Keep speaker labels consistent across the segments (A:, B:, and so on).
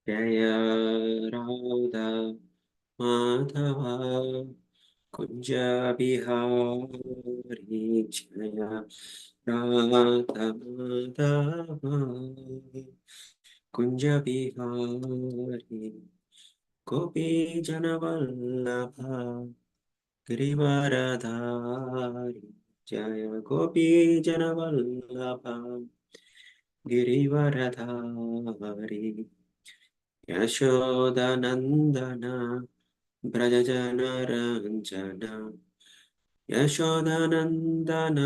A: जय राधा माधव कुंज बिहारी जय राधा माधव कुंज बिहारी गोपी जनवल्लभ गिरिवरधारी जय गोपी जनवल्लभ गिरिवरधारी यशोदनन्दन व्रजजनरञ्जन यशोदनन्दन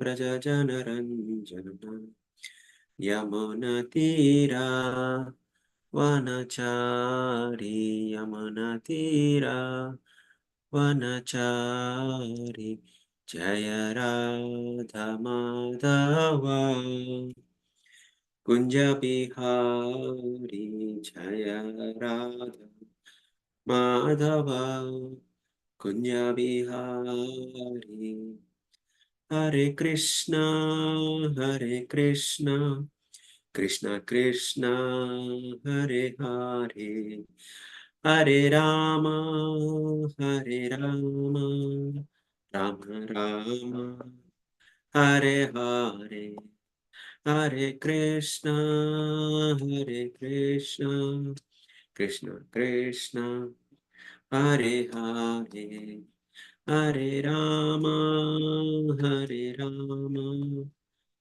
A: व्रजजनरञ्जन यमुनतीरा वनचारी यमुनतीरा वनचारी जय राधा माधव कुंज बिहारी जय राधा माधव कुंज बिहारी हरे कृष्णा कृष्ण कृष्ण हरे हरे हरे राम राम राम हरे हरे हरे कृष्णा कृष्ण कृष्ण हरे हरे हरे राम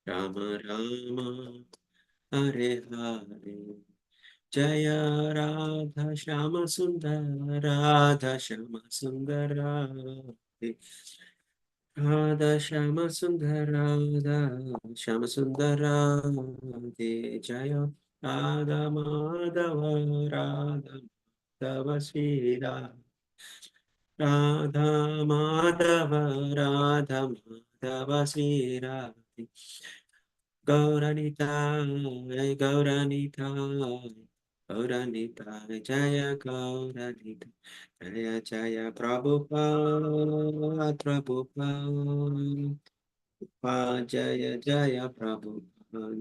A: राम राम हरे हरे जय राधा श्याम सुंदर राधा श्याम सुंदर राधे राधा श्याम सुंदर राधा श्याम सुंदर राधे जय राधा माधव राधा माधव श्री राधा माधव राधा माधव श्री राधे गौरनिताय गौरनिताय गौरनिताय जय गौरनिताय जय जय प्रभुपाद प्रभुपाद जय जय प्रभुपाद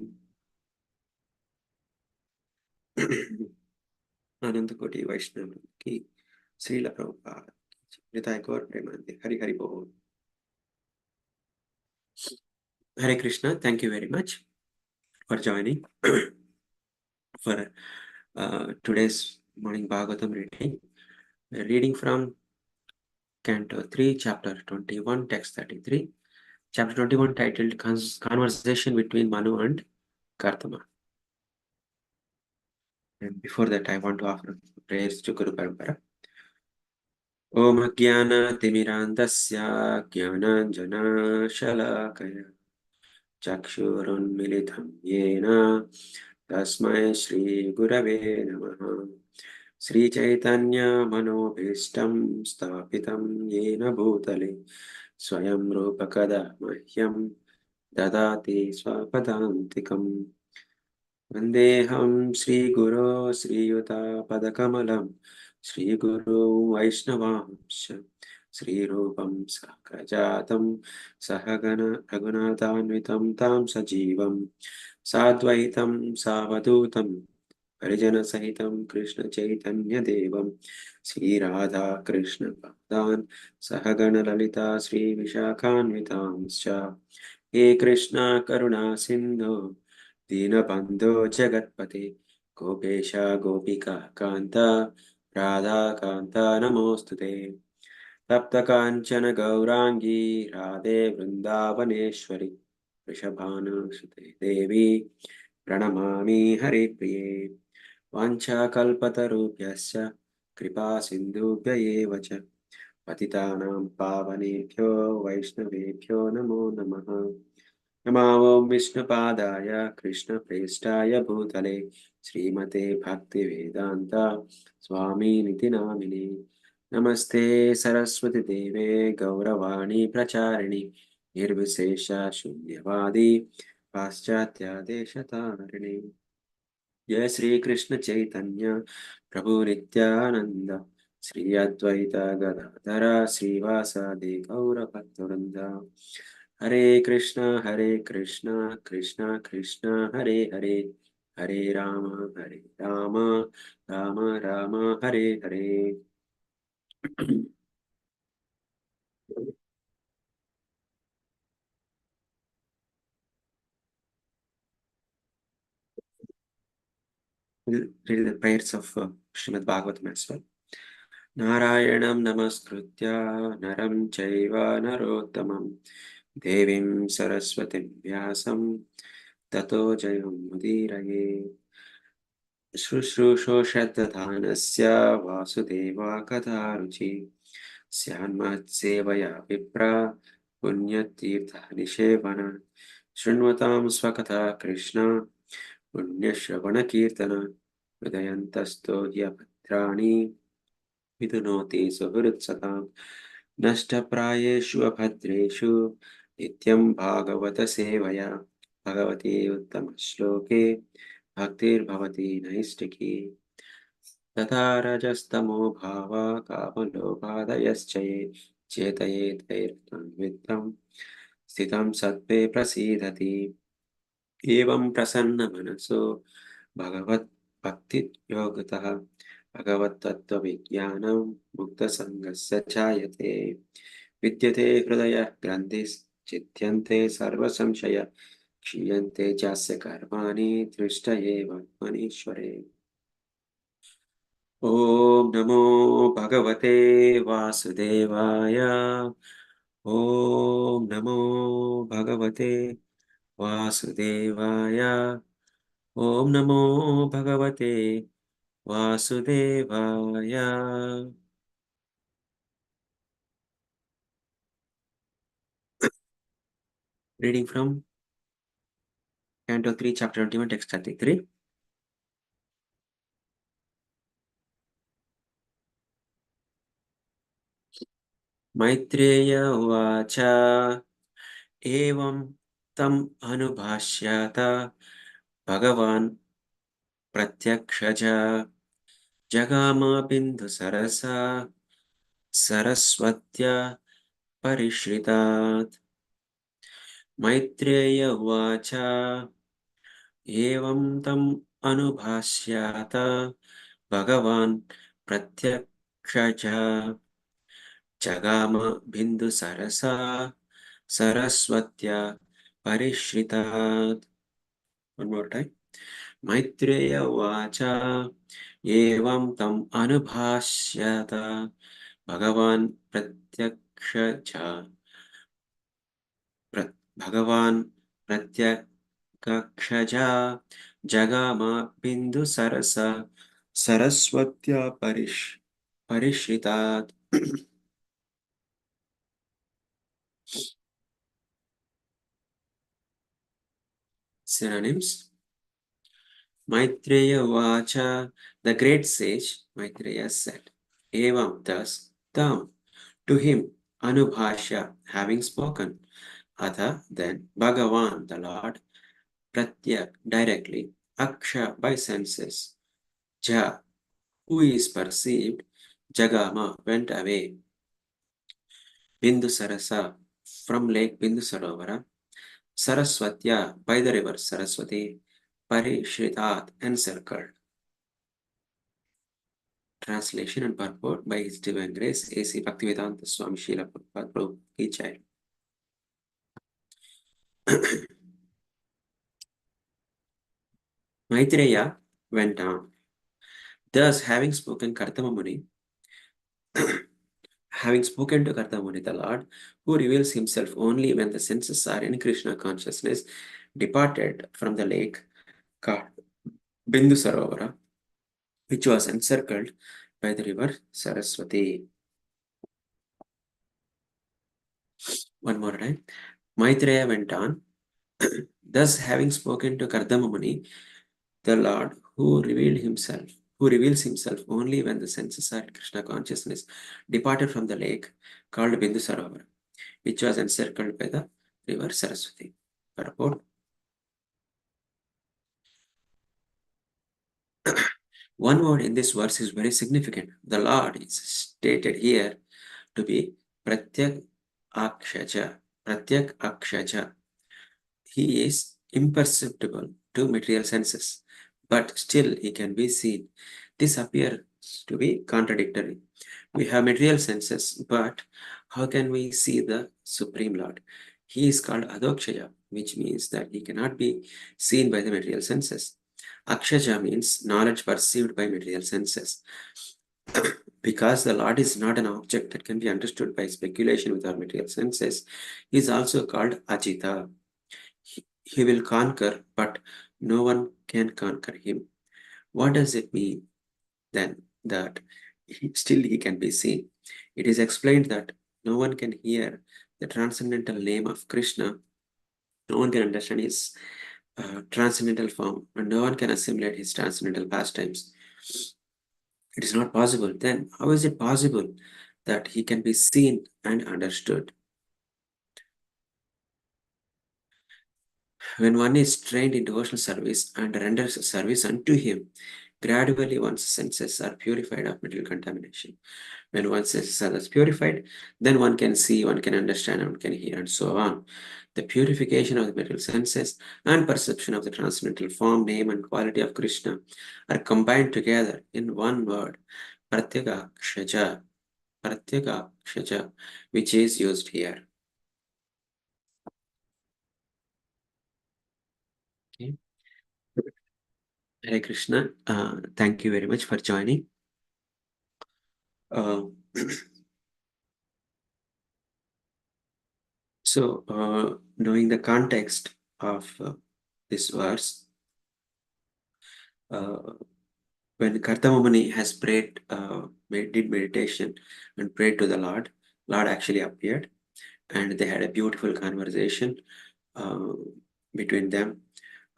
A: अनंत कोटि वैष्णव की श्रील प्रभुपाद निताय गौर प्रेमानंदे हरि हरि बोल Hare Krishna. Thank you very much for joining for today's morning Bhagavatam reading. Reading from Canto 3, Chapter 21, Text 33. Chapter 21 titled Conversation between Manu and Kartama. And before that, I want to offer prayers to Guru Parampara. Om Jnana Timirandasya Jnananjana Shalakaya Chakshurunmilitam Yena Tasmai Shri Gurave Namaha Shri Chaitanya Manobhishtam Sthapitam Yena Bhutale Swayam Rupakada Mahyam Dadati Swapadantikam Vandeham Shri Guru Shri Yuta Padakamalam Shri Guru Vaishnavamsha Shri Rupam Sakrajatam Sahagana Raghunathanvitam Tam Sajivam Sadvaitam Savadutam Parijana Sahitam Krishna Chaitanya Devam Sri Radha Krishna Bhaktan Sahagana Lalita Sri Vishakhanvitamscha He Krishna Karuna Sindhu Dinabandhu Jagatpate Gopesha Gopika Kanta Radha Kanta Namostute Tapta Kanchana Gaurangi Radhe Vrindavaneshwari Vrishabhanu Sute Devi Pranamami Hari Priye Vancha Kalpatarubhyasya Kripa Sindhubhya eva cha Patitanam Pavanebhyo Vaishnavebhyo Namo Namaha Namo Vishnupadaya Krishna Prestaya Bhutale Srimate Bhakti Vedanta Swami Niti Namini Namaste Saraswati Deve Gauravani Pracharini Nirvisesha Shunyavadi Paschatya Deshatharini Jai Sri Krishna Chaitanya Prabhu Nityananda Sri Advaita Gadadhara Srivasadi Gaura Bhaktivinoda Hare Krishna Krishna Krishna Hare Hare Hare Rama, Rama Rama, Hare Hare. We'll read the prayers of Srimad Bhagavatam as well. Narayanam namaskritya naram chaiva narottamam devim saraswatim vyasam tato jayam mudiraye. शुश्रूषोषद्दधानस्य Vasudeva कथारुचि स्यान्मत्सेवया विप्रा पुण्यतीर्थनिषेवण शृण्वतां स्वकथा कृष्ण पुण्यश्रवणकीर्तन हृदयन्तस्तो ह्यभद्राणि विदुनोति सुहृत्सतां नष्टप्रायेषु अभद्रेषु नित्यं भागवत सेवया भगवती उत्तमश्लोके भक्तिर्भवति नैष्टिकी तथा रजस्तमो भावा कामलोभादयश्च ये चेतयेतैर्तन्विद्धं स्थितं सत्त्वे प्रसीदति एवं प्रसन्नमनसो भगवद्भक्तियोगतः भगवत्तत्त्वविज्ञानं मुक्तसङ्गस्य जायते विद्यते हृदयग्रन्थिश्चिद्यन्ते सर्वसंशय क्षीयन्ते चास्य कर्माणि दृष्टये मनीश्वरे ॐ नमो भगवते वासुदेवाय ॐ नमो भगवते वासुदेवाय ॐ नमो भगवते वासुदेवाय. Reading from Canto 3, Chapter 21, Text 33. Maitreya uvacha evam tam anubhashyata Bhagavan pratyakshaja jagama bindu sarasa saraswatya parishritat. Maitreya uvacha evam tam anubhashyata Bhagavan pratyakshaja jagama bindu sarasa saraswatya parishritat. One more time. Maitreya vacha evam tam anubhashyata Bhagavan pratyakshaja Bhagavan pratyakshaja jagama bindu sarasa saraswatya parishritat. Synonyms. Maitreya Vacha, the great sage Maitreya said, Evam, thus, Tam, to him, Anubhasha, having spoken, Atha, then, Bhagavan, the Lord, Pratyak, directly, Aksha, by senses, Ja, who is perceived, Jagama, went away, Bindusarasa, from Lake Bindusarovara, Saraswatya, by the river Saraswati, Parishritat, encircled. Translation and purport by His Divine Grace A.C. Bhaktivedanta Swami Srila Prabhupada Prabhu Ki Jai. Maitreya went on. Thus, having spoken to Kartama Muni, the Lord, who reveals himself only when the senses are in Krishna consciousness, departed from the lake called Bindu Sarovara, which was encircled by the river Saraswati. One more time. Maitreya went on. Thus, having spoken to Kardama Muni, the Lord who reveals himself only when the senses are in Krishna consciousness, departed from the lake called Bindu Sarovar, which was encircled by the river Saraswati. Purport. One word in this verse is very significant. The Lord is stated here to be Pratyak Akshaja. He is imperceptible to material senses. but still he can be seen. This appears to be contradictory. We have material senses, but how can we see the Supreme Lord? He is called Adokshaya, which means that he cannot be seen by the material senses. Akshaja means knowledge perceived by material senses. Because the Lord is not an object that can be understood by speculation with our material senses, he is also called Ajita. He will conquer, but no one can conquer him. What does it mean then that still he can be seen? It is explained that no one can hear the transcendental name of Krishna, no one can understand his transcendental form, and no one can assimilate his transcendental pastimes. It is not possible. Then, how is it possible that he can be seen and understood? When one is trained in devotional service and renders service unto him, gradually one's senses are purified of material contamination. When one's senses are thus purified, then one can see, one can understand, one can hear, and so on. The purification of the material senses and perception of the transcendental form, name, and quality of Krishna are combined together in one word, Pratyagakshaja, Pratyagakshaja, which is used here. Okay. Hare Krishna. Thank you very much for joining. Uh, knowing the context of this verse, uh, when Kartamamuni has prayed, did meditation and prayed to the Lord actually appeared, and they had a beautiful conversation uh, between them.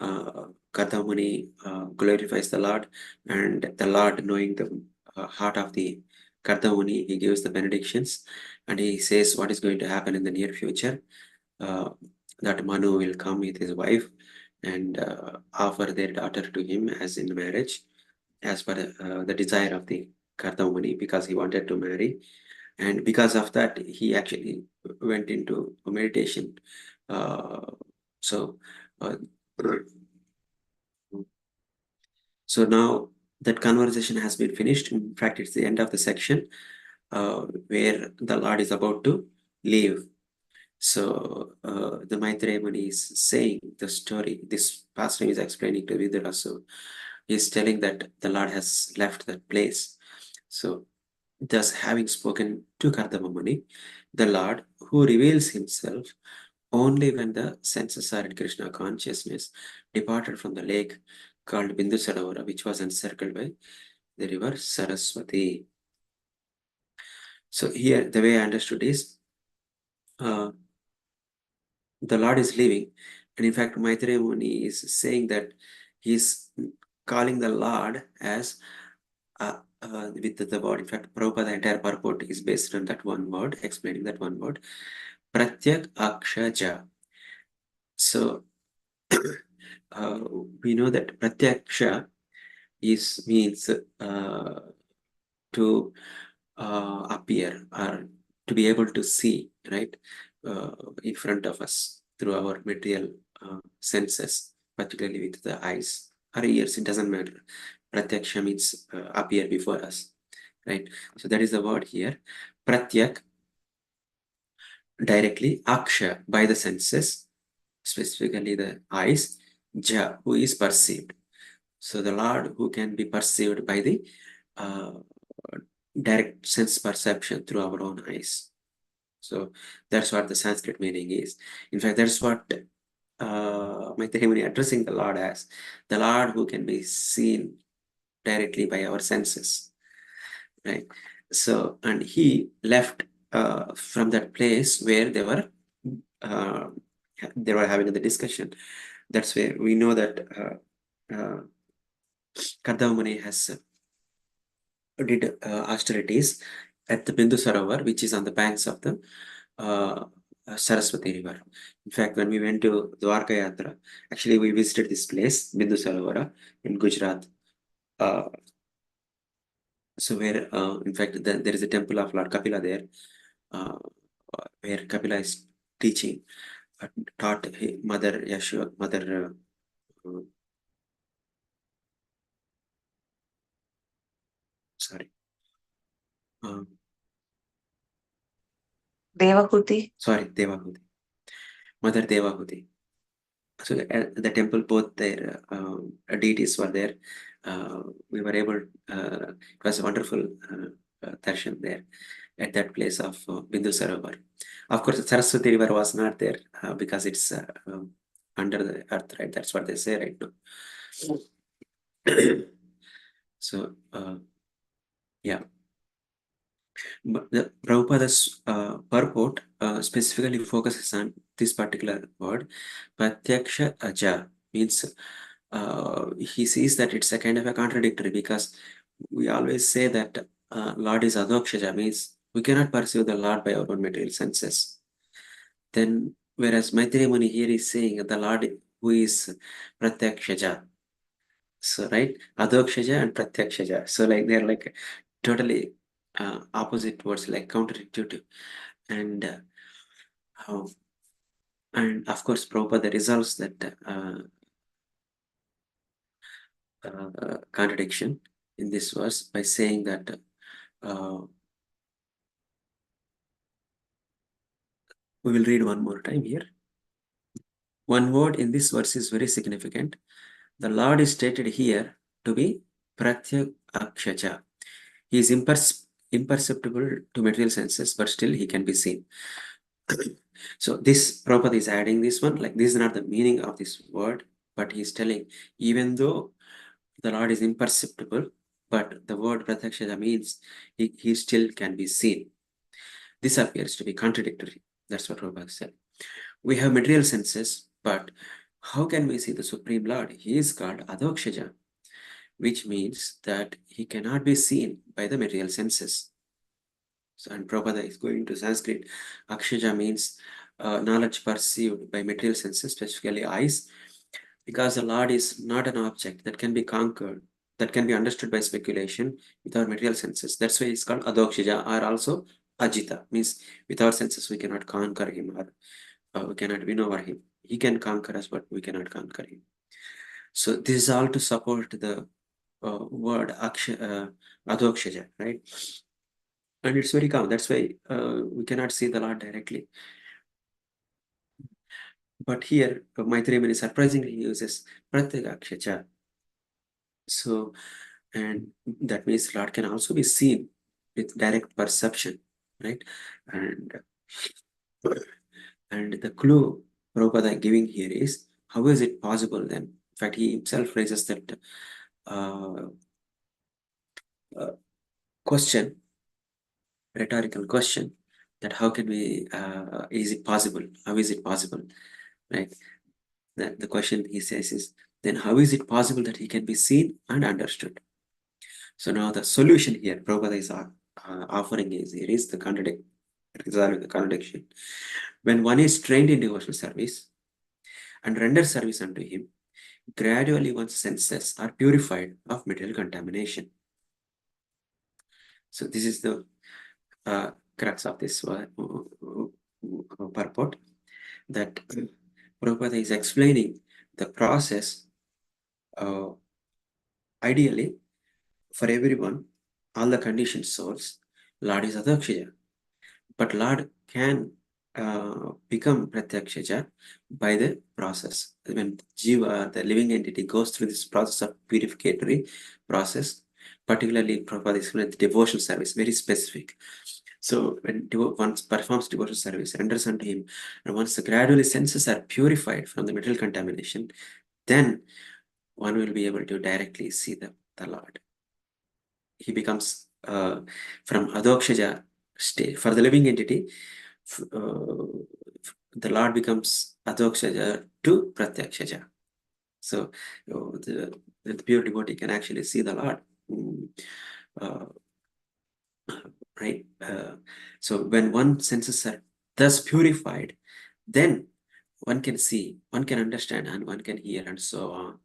A: Kartamamuni glorifies the Lord, and the Lord, knowing the heart of the Kartamamuni, he gives the benedictions, and he says what is going to happen in the near future. That Manu will come with his wife and offer their daughter to him as in marriage, as per the desire of the Kartamuni, because he wanted to marry. And because of that, he actually went into meditation. Uh, so, uh, so now that conversation has been finished. In fact, it's the end of the section where the Lord is about to leave. So the Maitreya Muni is saying the story. This pastor is explaining to Vidurasu. He's telling that the Lord has left that place. So thus, having spoken to Kardama Muni, the Lord, who reveals himself only when the senses are in Krishna consciousness, departed from the lake called Bindu Sarovara, which was encircled by the river Saraswati. So here, the way I understood is, uh, the Lord is leaving. And in fact, Maitreya Muni is saying that he's calling the Lord as with the word. In fact, Prabhupada, the entire purport is based on that one word, explaining that one word, Pratyak Akshaja. So uh, we know that Pratyaksha means to appear or to be able to see, right, in front of us through our material senses, particularly with the eyes or ears. It doesn't matter. Pratyaksha means appear before us, right? So that is the word here. Pratyak, directly. Aksha, by the senses, specifically the eyes. Ja, who is perceived. So the Lord who can be perceived by the uh, direct sense perception through our own eyes. So that's what the Sanskrit meaning is. In fact, that's what Maitreya Muni addressing the Lord as the Lord who can be seen directly by our senses, right? So, and he left from that place where uh, they were having the discussion. That's where we know that Kardama Muni has did austerities at the Bindu Sarovar, which is on the banks of the Saraswati River. In fact, when we went to Dwarka Yatra, actually we visited this place, Bindu Sarovara in Gujarat. So where, in fact, there is a temple of Lord Kapila there, uh, where Kapila is teaching, taught Mother Yashoda, Mother sorry.
B: Devahuti.
A: Sorry, Devahuti. Mother Devahuti. So at the temple, both their deities were there. We were able, it was a wonderful darshan there at that place of Bindu Sarovar. Of course, Saraswati River was not there because it's under the earth, right? That's what they say right now. So, yeah. But the Prabhupada's purport specifically focuses on this particular word. Pratyaksha Aja means he sees that it's a kind of a contradictory, because we always say that Lord is Adokshaja, means we cannot perceive the Lord by our own material senses. Then, whereas Maitreya Muni here is saying the Lord who is Pratyakshaja. So, right, Adokshaja and Pratyakshaja. So, like, they're like totally opposite words, like counterintuitive. And and of course, Prabhupada resolves that contradiction in this verse by saying that we will read one more time here. One word in this verse is very significant. The Lord is stated here to be Pratyakshaja. He is imperceptible to material senses, but still he can be seen. So this Prabhupada is adding this one, like this is not the meaning of this word, but he's telling, even though the Lord is imperceptible, but the word Pratyakshaja means he still can be seen. This appears to be contradictory. That's what Prabhupada said. We have material senses, but how can we see the Supreme Lord? He is called Adokshaja, which means that he cannot be seen by the material senses. So, and Prabhupada is going to Sanskrit. Akshaja means knowledge perceived by material senses, specifically eyes, because the Lord is not an object that can be conquered, that can be understood by speculation with our material senses. That's why it's called Adokshaja, or also Ajita, means with our senses we cannot conquer him, or we cannot win over him. He can conquer us, but we cannot conquer him. So this is all to support the word Adokshaja, right? And it's very common. That's why we cannot see the Lord directly. But here, Maitreya Muni surprisingly uses Pratyagakshaja. So, and that means Lord can also be seen with direct perception, right? And the clue Prabhupada giving here is, how is it possible then? In fact, he himself raises that uh, question, rhetorical question, that how can we, is it possible? How is it possible, right? The question he says is, then how is it possible that he can be seen and understood? So now the solution here, Prabhupada is offering is, here is the resolving the contradiction. When one is trained in devotional service and renders service unto him, gradually one's senses are purified of material contamination. So this is the crux of this purport, that Prabhupada is explaining the process. Ideally, for everyone, all the conditioned souls, Lord is Adakshaya. But Lord can become Pratyakshaja by the process. When Jiva, the living entity, goes through this process of purificatory process, particularly Prabhupada explained devotional service, very specific. So when one performs devotional service, renders unto him, and once the gradually senses are purified from the material contamination, then one will be able to directly see the Lord. He becomes from Adokshaja state. For the living entity, the Lord becomes Adokshaja to Pratyakshaja. So the pure devotee can actually see the Lord. Right? So when one senses are thus purified, then one can see, one can understand, and one can hear, and so on.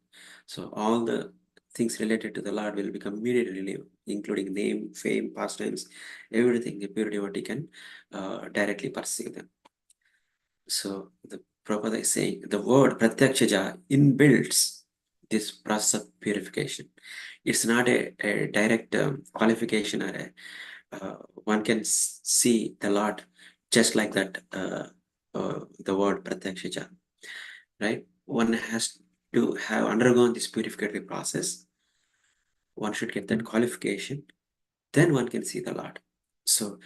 A: So all the things related to the Lord will become immediately real, including name, fame, pastimes, everything. The pure devotee can directly perceive them. So the Prabhupada is saying the word Pratyakshaja inbuilds this process of purification. It's not a direct qualification, or one can see the Lord just like that. The word pratyaksha, right? One has to have undergone this purificatory process. One should get that qualification, then one can see the Lord. So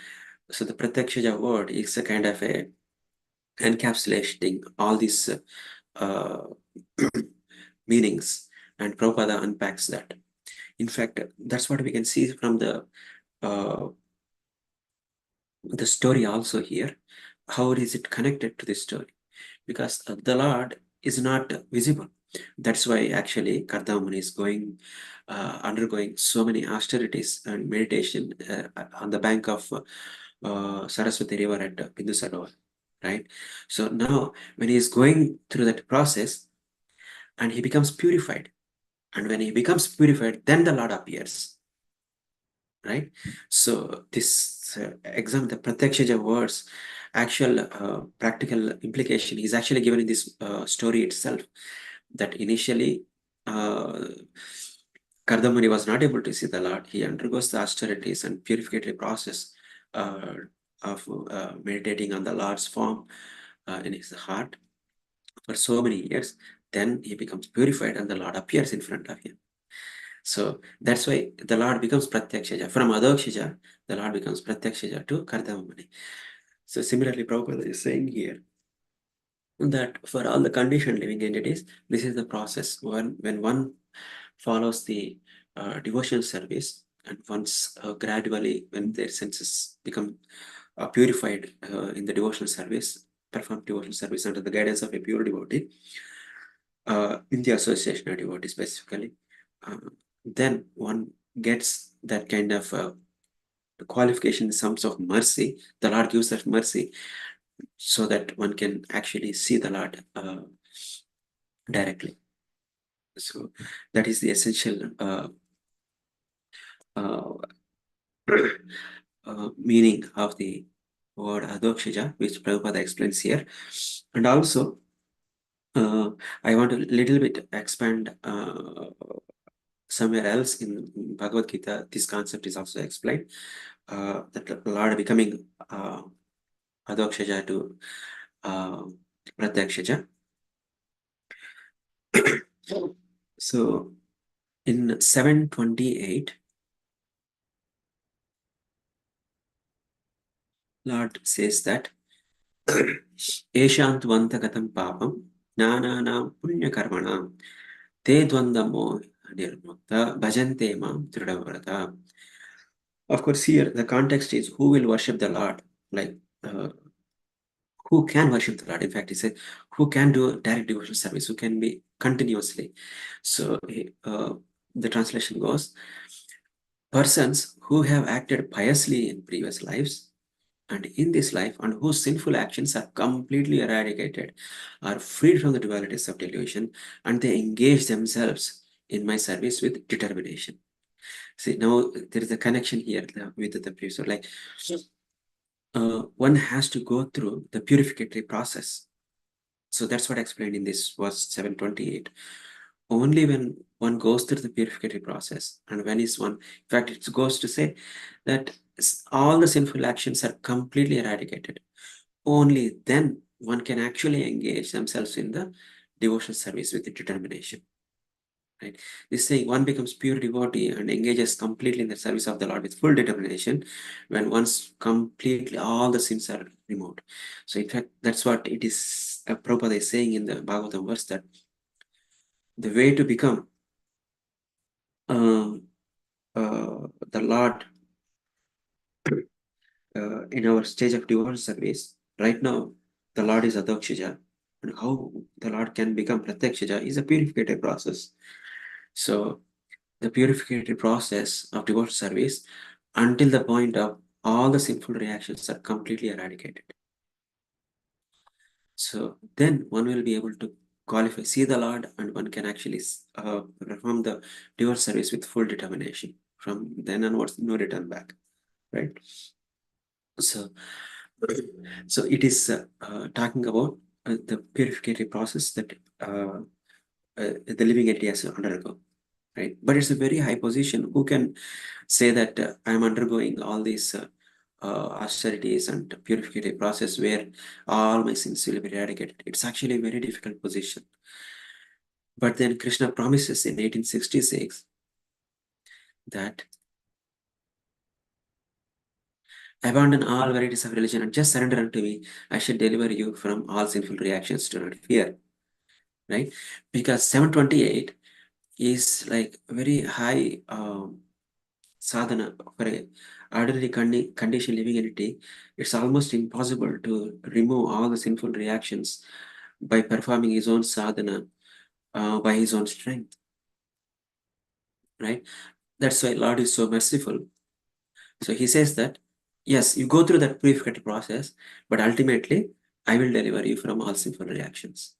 A: the pratyaksha word is a kind of a encapsulating all these uh, meanings, and Prabhupada unpacks that. In fact, that's what we can see from uh, the story also here. How is it connected to this story? Because the Lord is not visible. That's why actually Kardamani is undergoing so many austerities and meditation on the bank of Saraswati River at Bindusarovar, right? So now when he is going through that process and he becomes purified, and when he becomes purified, then the Lord appears, right? So this the Pratyakshaja words, actual practical implication is actually given in this story itself. That initially Kardamani was not able to see the Lord. He undergoes the austerities and purificatory process uh, of meditating on the Lord's form in his heart for so many years. Then he becomes purified and the Lord appears in front of him. So that's why the Lord becomes Pratyakshaja. From Adokshaja, the Lord becomes Pratyakshaja to Kardamani. So similarly, Prabhupada is saying here that for all the conditioned living entities, this is the process. When one follows the devotional service, and once gradually, when their senses become purified in the devotional service, perform devotional service under the guidance of a pure devotee, in the association of devotees specifically, then one gets that kind of qualification in terms of mercy. The Lord gives that mercy so that one can actually see the Lord directly. So that is the essential uh, meaning of the word Adokshaja, which Prabhupada explains here. And also, I want to little bit expand somewhere else in Bhagavad Gita. This concept is also explained, that the Lord becoming Adokshaja to Pratyakshaja. So in 728, Lord says that Eshantvantagatam papam jnananam punyakarmanam te dvandamo nirmukta bhajante mam tridavrata. Of course, here the context is who will worship the Lord, like who can worship the Lord. In fact, he said who can do direct devotional service, who can be continuously. So the translation goes, persons who have acted piously in previous lives and in this life, and whose sinful actions are completely eradicated, are freed from the dualities of delusion, and they engage themselves in my service with determination. See, now there is a connection here with the previous. So like, one has to go through the purificatory process. So that's what I explained in this verse 728. Only when one goes through the purificatory process, and when is one, in fact, it goes to say that all the sinful actions are completely eradicated. Only then one can actually engage themselves in the devotional service with determination. Right? This saying one becomes pure devotee and engages completely in the service of the Lord with full determination when once completely all the sins are removed. So in fact, that's what it is Prabhupada is saying in the Bhagavatam verse, that the way to become uh, the Lord in our stage of devotional service, right now the Lord is Adakshija, and how the Lord can become Pratyakshaja is a purificatory process. So the purificatory process of devotional service until the point of all the sinful reactions are completely eradicated. So then one will be able to qualify, see the Lord, and one can actually perform the devotional service with full determination. From then onwards, no return back, right? So, so it is talking about the purificatory process that the living entity has to undergo, right? But it's a very high position. Who can say that I'm undergoing all these austerities and purificative process where all my sins will be eradicated? It's actually a very difficult position. But then Krishna promises in 1866 that abandon all varieties of religion and just surrender unto me. I shall deliver you from all sinful reactions. Do not fear, right? Because 728 is like very high sadhana for a ordinary condition living entity. It's almost impossible to remove all the sinful reactions by performing his own sadhana by his own strength, right? That's why Lord is so merciful. So he says that, yes, you go through that purification process, but ultimately I will deliver you from all sinful reactions,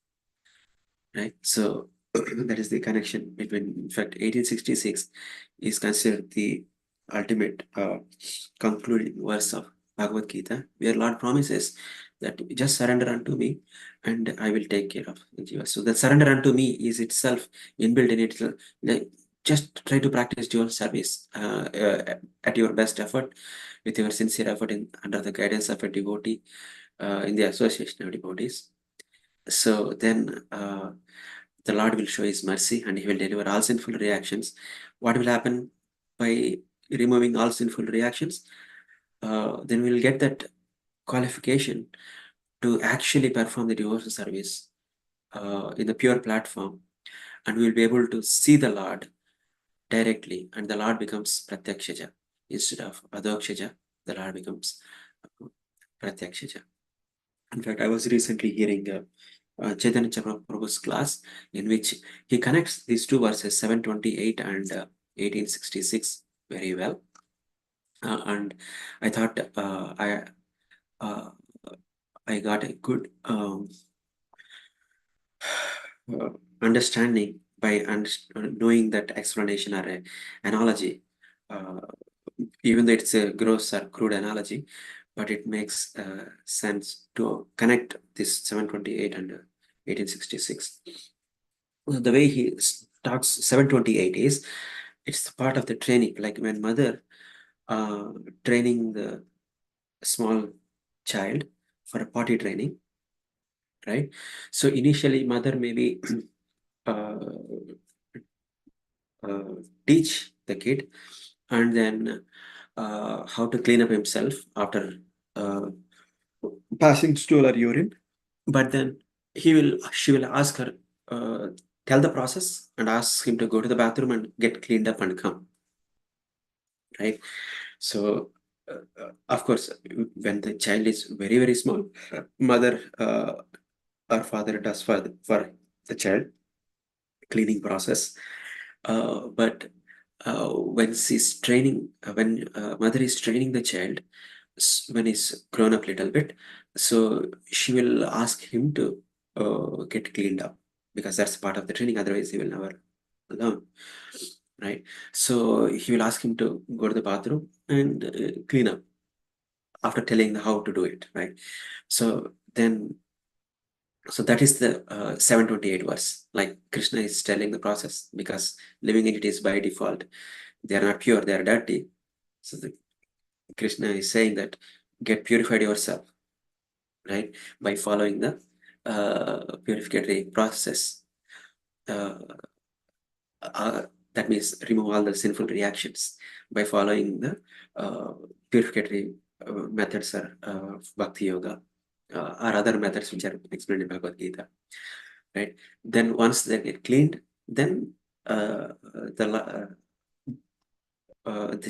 A: right? So that is the connection between, in fact, 1866 is considered the ultimate concluding verse of Bhagavad Gita, where Lord promises that just surrender unto me and I will take care of the jiva. So the surrender unto me is itself inbuilt in itself. Like, just try to practice dual service at your best effort, with your sincere effort under the guidance of a devotee, in the association of devotees. So then the Lord will show his mercy and he will deliver all sinful reactions. What will happen by removing all sinful reactions? Then we will get that qualification to actually perform the devotional service in the pure platform, and we will be able to see the Lord directly, and the Lord becomes Pratyakshaja instead of Adokshaja. The Lord becomes Pratyakshaja. In fact, I was recently hearing Chaitanya Prabhu's class, in which he connects these two verses, 728 and 1866, very well. And I thought uh, I got a good understanding by knowing that explanation or analogy. Even though it's a gross or crude analogy, but it makes sense to connect this 728 and 1866. The way he talks 728 is, it's part of the training, like when mother training the small child for a potty training, right? So initially mother maybe uh, teach the kid, and then how to clean up himself after uh, passing stool or urine. But then she will ask her, uh, tell the process and ask him to go to the bathroom and get cleaned up and come, right? So of course, when the child is very very small, mother or father does for the child cleaning process. But when she's training, when mother is training the child, when he's grown up a little bit, so she will ask him to get cleaned up, because that's part of the training. Otherwise, he will never learn, right? So he will ask him to go to the bathroom and clean up after telling how to do it, right? So then, so that is the 728 verse. Like Krishna is telling the process, because living entities by default, they are not pure, they are dirty. So Krishna is saying that get purified yourself, right? By following the purificatory process. Uh, that means remove all the sinful reactions by following the purificatory methods or bhakti yoga or other methods which are explained in Bhagavad Gita, right? Then once they get cleaned, then the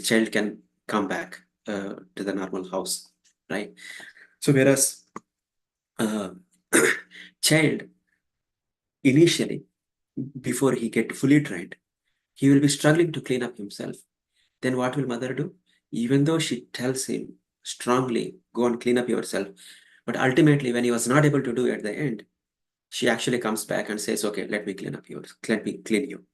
A: child can come back to the normal house, right? So whereas uh, child initially, before he get fully trained, he will be struggling to clean up himself. Then what will mother do? Even though she tells him strongly, go and clean up yourself, but ultimately when he was not able to do at the end, she actually comes back and says, okay, let me clean up yours, let me clean you.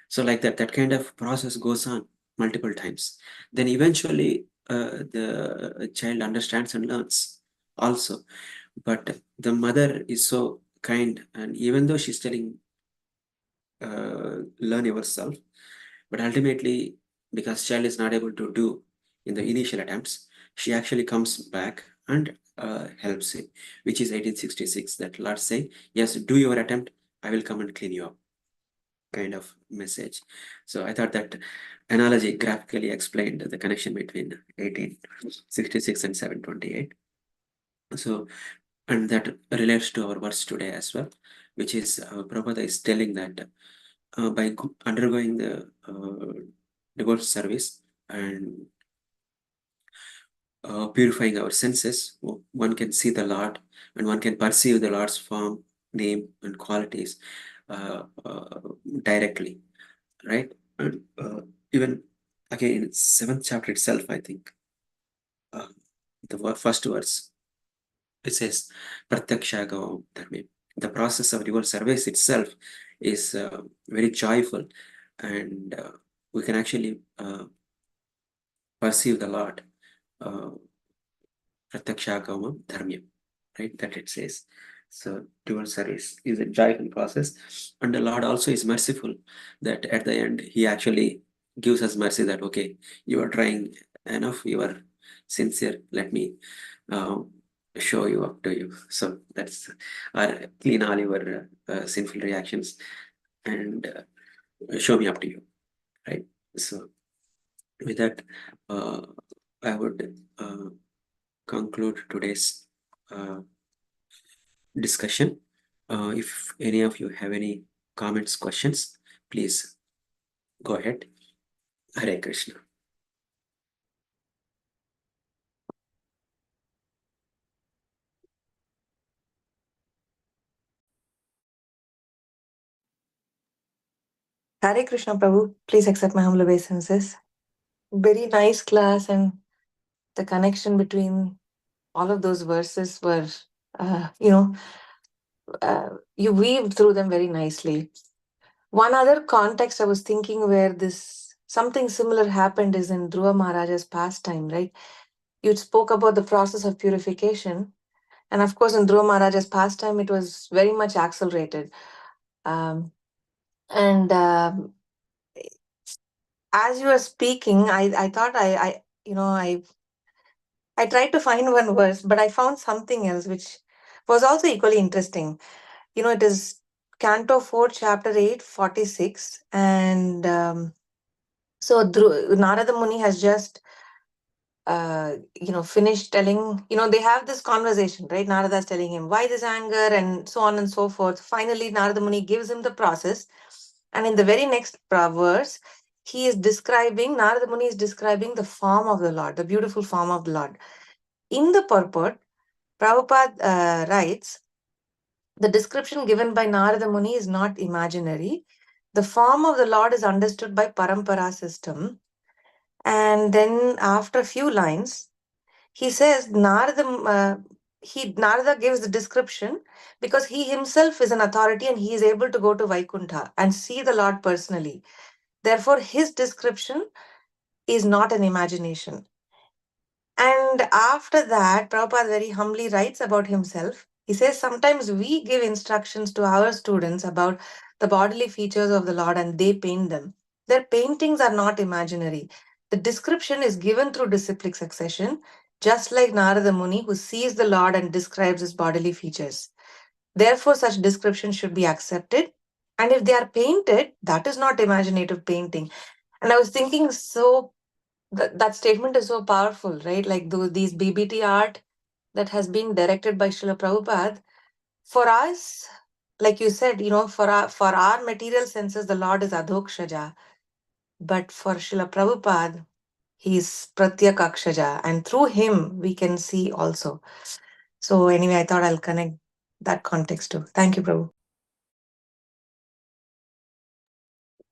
A: So like that kind of process goes on multiple times. Then eventually the child understands and learns also. But the mother is so kind, and even though she's telling learn yourself. But ultimately, because child is not able to do in the initial attempts, she actually comes back and helps it, which is 1866, that Lord say, yes, do your attempt, I will come and clean you up, kind of message. So I thought that analogy graphically explained the connection between 1866 and 728. So, and that relates to our verse today as well, which is Prabhupada is telling that by undergoing the devotional service and purifying our senses, one can see the Lord and one can perceive the Lord's form, name, and qualities directly, right? And even again in 7th chapter itself, I think the first verse, it says Pratyakshaga Dharmi. The process of devotional service itself is very joyful, and we can actually perceive the Lord. Pratyakshagama dharmyam, right? That it says. So dual service is a joyful process, and the Lord also is merciful. That at the end He actually gives us mercy. That okay, you are trying enough, you are sincere. Let me show you up to you. So that's clean all your sinful reactions and show me up to you, right? So with that, I would conclude today's discussion. If any of you have any comments, questions, please go ahead. Hare Krishna.
B: Hare Krishna, Prabhu. Please accept my humble obeisances. Very nice class, and the connection between all of those verses were, uh, you know, you weaved through them very nicely. One other context I was thinking where this something similar happened is in Dhruva Maharaja's pastime, right? You spoke about the process of purification, and of course, in Dhruva Maharaja's pastime, it was very much accelerated. Um, and as you were speaking, I thought I tried to find one verse, but I found something else which was also equally interesting. It is Canto 4, Chapter 8, 46. And so Narada Muni has just, finished telling, they have this conversation, right? Narada is telling him why this anger and so on and so forth. Finally, Narada Muni gives him the process. And in the very next verse, Narada Muni is describing the form of the Lord, the beautiful form of the Lord. In the purport, Prabhupada writes, the description given by Narada Muni is not imaginary. The form of the Lord is understood by Parampara system. And then after a few lines, he says Narada gives the description because he himself is an authority and he is able to go to Vaikuntha and see the Lord personally. Therefore, his description is not an imagination. And after that, Prabhupada very humbly writes about himself. He says, sometimes we give instructions to our students about the bodily features of the Lord and they paint them. Their paintings are not imaginary. The description is given through disciplic succession, just like Narada Muni, who sees the Lord and describes his bodily features. Therefore, such descriptions should be accepted. And if they are painted, that is not imaginative painting. And I was thinking, so that statement is so powerful, right? Like these BBT art that has been directed by Srila Prabhupada. For us, like you said, for our material senses, the Lord is Adhokshaja. But for Srila Prabhupada, he is Pratyakakshaja. And through him, we can see also. So anyway, I thought I'll connect that context too. Thank you, Prabhu.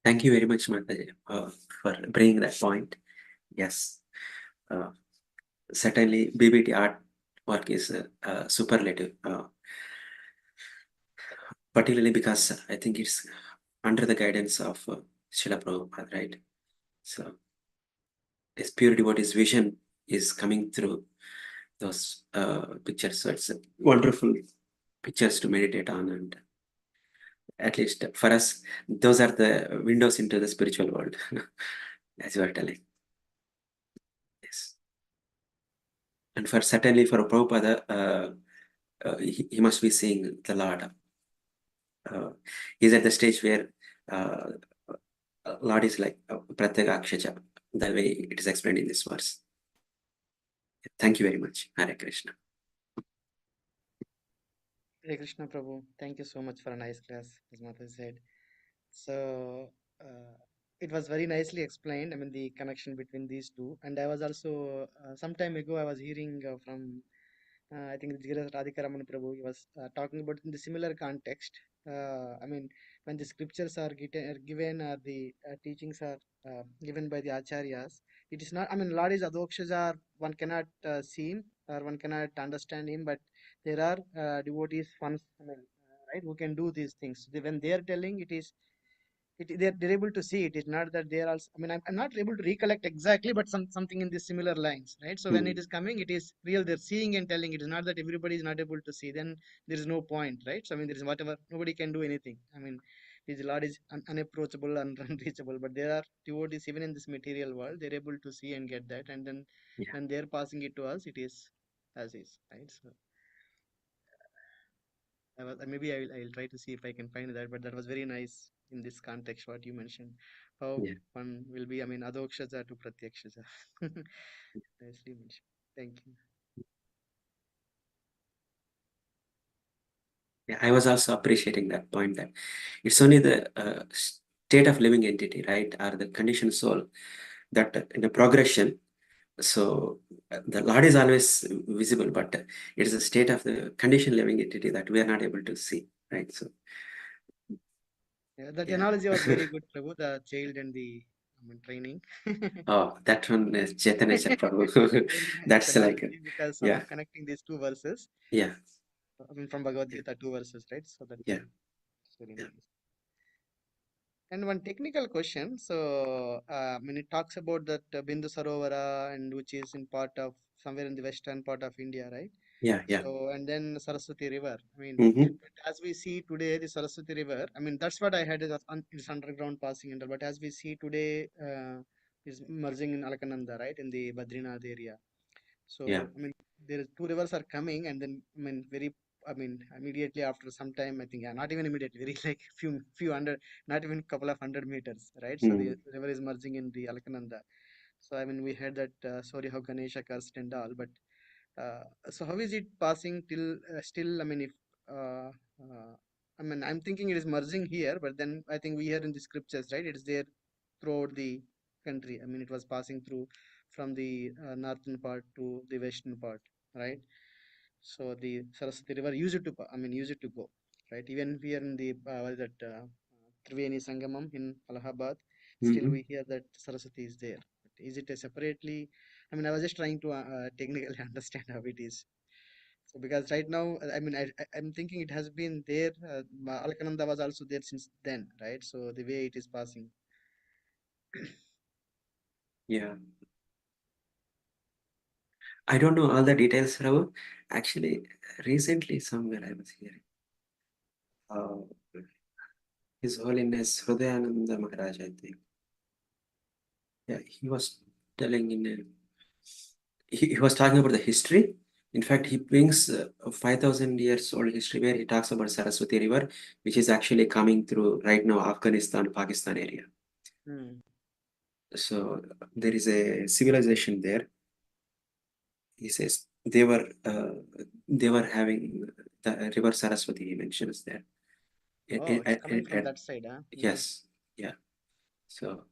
A: Thank you very much, Mataji, for bringing that point. Yes, certainly BBT art work is superlative, particularly because I think it's under the guidance of Srila Prabhupada, right? So his pure devotee's vision is coming through those pictures. So it's wonderful pictures to meditate on and At least for us, those are the windows into the spiritual world, as you are telling. Yes. And for certainly for Prabhupada, he must be seeing the Lord. He's at the stage where uh, Lord is like Pratyagakshaja, the way it is explained in this verse. Thank you very much. Hare Krishna.
C: Hare Krishna Prabhu. Thank you so much for a nice class, as Mata said. So it was very nicely explained. I mean, the connection between these two. And I was also some time ago I was hearing from I think Radhika Raman Prabhu. He was talking about in the similar context. I mean, when the scriptures are given or the teachings are given by the acharyas, it is not. I mean, Lord is Adokshaja. One cannot see him or one cannot understand him, but there are devotees, ones, I mean, right, who can do these things. When they are telling, it is they're able to see it. It's not that they are also, I mean, I'm not able to recollect exactly, but something in these similar lines, right? So when it is coming, it is real. They're seeing and telling. It is not that everybody is not able to see. Then there is no point, right? So I mean, there is whatever. Nobody can do anything. I mean, his Lord is unapproachable and unreachable. But there are devotees even in this material world. They're able to see and get that, and then
A: Yeah.
C: when they're passing it to us, it is as is, right? So maybe I'll try to see if I can find that, but that was very nice in this context what you mentioned. How
A: Yeah.
C: one will be, I mean, adokshaja to pratyakshaja. Nicely mentioned. Thank you.
A: Yeah, I was also appreciating that point that it's only the state of living entity, right, or the conditioned soul that in a progression. So the Lord is always visible, but it is a state of the conditioned living entity that we are not able to see, right? So
C: Yeah, that
A: yeah.
C: analogy was very good, Prabhu. The child and the, I mean, training.
A: Oh, that one is Chaitanya Prabhu.
C: Very nice
A: That's like,
C: analogy because of
A: yeah,
C: connecting these two verses.
A: yeah,
C: I mean, from Bhagavad Gita, two verses, right? So that's
A: yeah,
C: very
A: yeah,
C: nice. And one technical question. So, when it talks about that Bindu Sarovara, and which is in part of somewhere in the western part of India, right?
A: yeah, yeah.
C: So, and then Saraswati River. I mean,
A: Mm-hmm.
C: but as we see today, the Saraswati River. I mean, that's what I had is it's underground passing under. But as we see today, is merging in Alakananda, right, in the Badrinath area.
A: Yeah.
C: So, I mean, there is two rivers are coming, and then I mean, I mean, immediately after some time, I think, yeah, not even immediately, very like few hundred, not even couple of 100 meters, right? So
A: Mm.
C: the river is merging in the Alkananda. So I mean, we heard that sorry how Ganesha cursed and all, but so how is it passing till still? I mean, if uh, uh, I mean, I'm thinking it is merging here, but then I think we hear in the scriptures, right? It is there throughout the country. I mean, it was passing through from the northern part to the western part, right? So the Saraswati River used to, I mean, used to go, right? Even here in the what is that Triveni Sangamam in Allahabad, still
A: Mm-hmm.
C: we hear that Saraswati is there. But is it a separately? I mean, I was just trying to technically understand how it is. So because right now, I mean, I'm thinking it has been there. Alkananda was also there since then, right? So the way it is passing.
A: Yeah. I don't know all the details, Ravu. Actually, recently somewhere I was hearing. Uh, His Holiness Hridayananda Maharaj, I think. Yeah, he was telling in he was talking about the history. In fact, he
C: Mm,
A: brings a 5,000 years old history where he talks about Saraswati River, which is actually coming through right now Afghanistan, Pakistan area.
C: mm,
A: So there is a civilization there. He says they were having the river Saraswati. He mentions there.
C: oh, it's coming from that side, huh? Mm,
A: Yes, yeah. So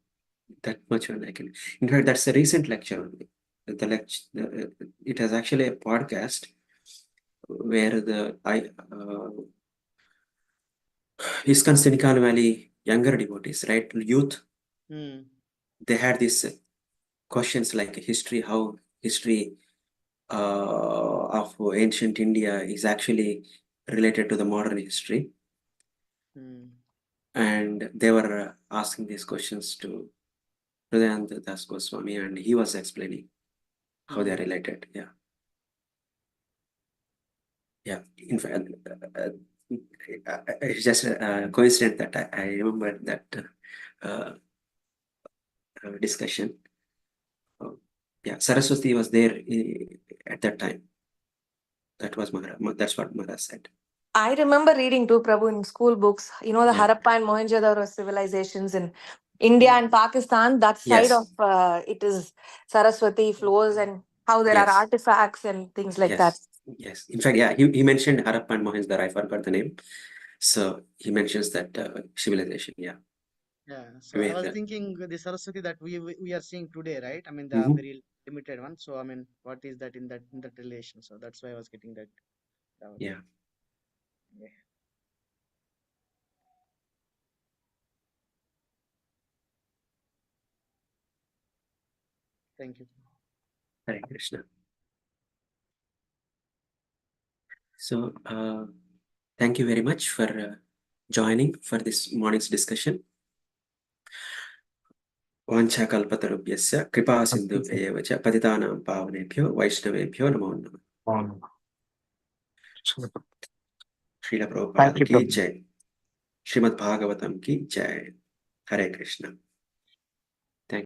A: that much one I can. In fact, that's a recent lecture only. The lecture, it has actually a podcast where the ISKCON Silicon Valley younger devotees, right, youth,
C: mm,
A: they had these questions like history, how history of ancient India is actually related to the modern history,
C: mm,
A: and they were asking these questions to Hridayananda Das Goswami, and he was explaining how they are
C: mm.
A: related. Yeah. Yeah, in fact, It's just a coincidence that I remember that discussion. Yeah, Saraswati was there at that time. That was that's what Maharaj said.
B: I remember reading too, Prabhu, in school books, the
A: Yeah.
B: Harappa and Mohenjo-daro civilizations in India and Pakistan, that side
A: Yes.
B: of it is Saraswati flows and how there are
A: Yes.
B: artifacts and things like that.
A: Yes. In fact, yeah, he mentioned Harappa and Mohenjo-daro. I forgot the name. So he mentions that civilization. Yeah.
C: Yeah. So I was thinking the Saraswati that we are seeing today, right? I mean the very limited one. So I mean, what is that in that relation? So that's why I was getting that.
A: Yeah.
C: Thank you.
A: Hare Krishna. So thank you very much for joining for this morning's discussion. वाञ्छाकल्पतरुभ्यस्य कृपा सिन्धुभ्येव च पतितानां पावनेभ्यो वैष्णवेभ्यो नमो नमः। श्रील प्रभुपाद की जय। श्रीमद् भागवतम की जय। हरे कृष्ण।